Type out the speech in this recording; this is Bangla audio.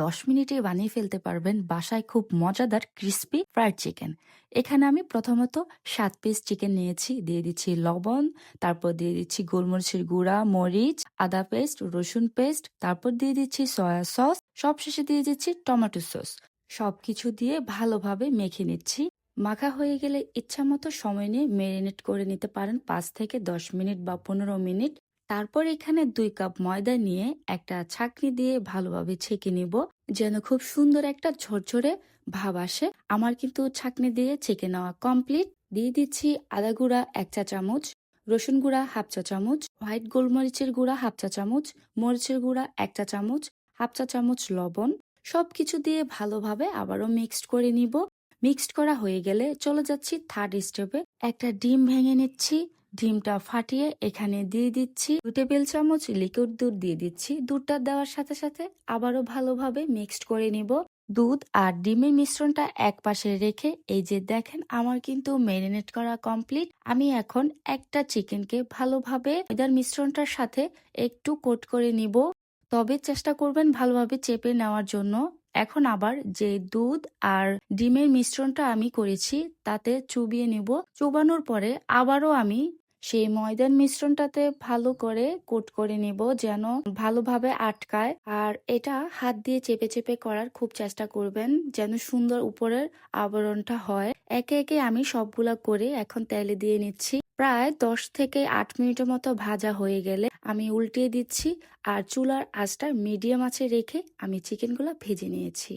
10 মিনিটে বানিয়ে ফেলতে পারবেন বাসায় খুব মজাদার ক্রিস্পি ফ্রাইড চিকেন। এখানে আমি প্রথমত 7 পিস চিকেন নিয়েছি, দিয়ে দিচ্ছি লবণ, তারপর দিয়ে দিচ্ছি গোলমরিচের গুঁড়া, মরিচ, আদা পেস্ট, রসুন পেস্ট, তারপর দিয়ে দিচ্ছি সয়া সস, সবশেষে দিয়ে দিচ্ছি টমেটো সস। সবকিছু দিয়ে ভালোভাবে মেখে নিচ্ছি। মাখা হয়ে গেলে ইচ্ছামতো সময় নিয়ে ম্যারিনেট করে নিতে পারেন 5 থেকে 10 মিনিট বা 15 মিনিট। তারপর এখানে 2 কাপ ময়দা নিয়ে একটা ছাঁকনি দিয়ে ভালোভাবে ছেঁকে নিব, যেন খুব সুন্দর একটা ঝরঝরে ভাব আসে। আমার কিন্তু ছাঁকনি দিয়ে ছেঁকে নেওয়া কমপ্লিট। দিয়ে দিচ্ছি আদা গুঁড়া 1 চা চামচ, রসুন গুঁড়া 1/2 চা চামচ, হোয়াইট গোলমরিচের গুঁড়া 1/2 চা চামচ, মরিচের গুঁড়া 1 চা চামচ, 1/2 চা চামচ লবণ। সবকিছু দিয়ে ভালোভাবে আবারও মিক্সড করে নিব। মিক্সড করা হয়ে গেলে চলে যাচ্ছি থার্ড স্টেপে। একটা ডিম ভেঙে নিচ্ছি, ডিমটা ফাটিয়ে এখানে দিয়ে দিচ্ছি 2 টেবিল চামচ লিকুইড দুধ দিয়ে দিচ্ছি। দুধটা দেওয়ার সাথে সাথে আবারও ভালোভাবে মিক্সড করে নিব। দুধ আর ডিমের মিশ্রণটা এক পাশে রেখে এই যে দেখেন আমার কিন্তু ম্যারিনেট করা কমপ্লিট। আমি এখন একটা চিকেনকে ভালোভাবে এটার মিশ্রণটার সাথে একটু কোট করে নিব, তবে চেষ্টা করবেন ভালোভাবে চেপে নেওয়ার জন্য। এখন আবার যে দুধ আর ডিমের মিশ্রণটা আমি করেছি তাতে চুবিয়ে নিব। চুবানোর পরে আবারও আমি সেই ময়দার মিশ্রণটাতে ভালো করে কোট করে নিব, যেন ভালোভাবে আটকায়। আর এটা হাত দিয়ে চেপে চেপে করার খুব চেষ্টা করবেন, যেন সুন্দর উপরের আবরণটা হয়। একে একে আমি সবগুলা করে এখন তেলে দিয়ে নিচ্ছি। প্রায় 10 থেকে 8 মিনিটের মতো ভাজা হয়ে গেলে আমি উল্টিয়ে দিচ্ছি, আর চুলার আঁচটা মিডিয়াম আঁচে রেখে আমি চিকেনগুলো ভেজে নিয়েছি।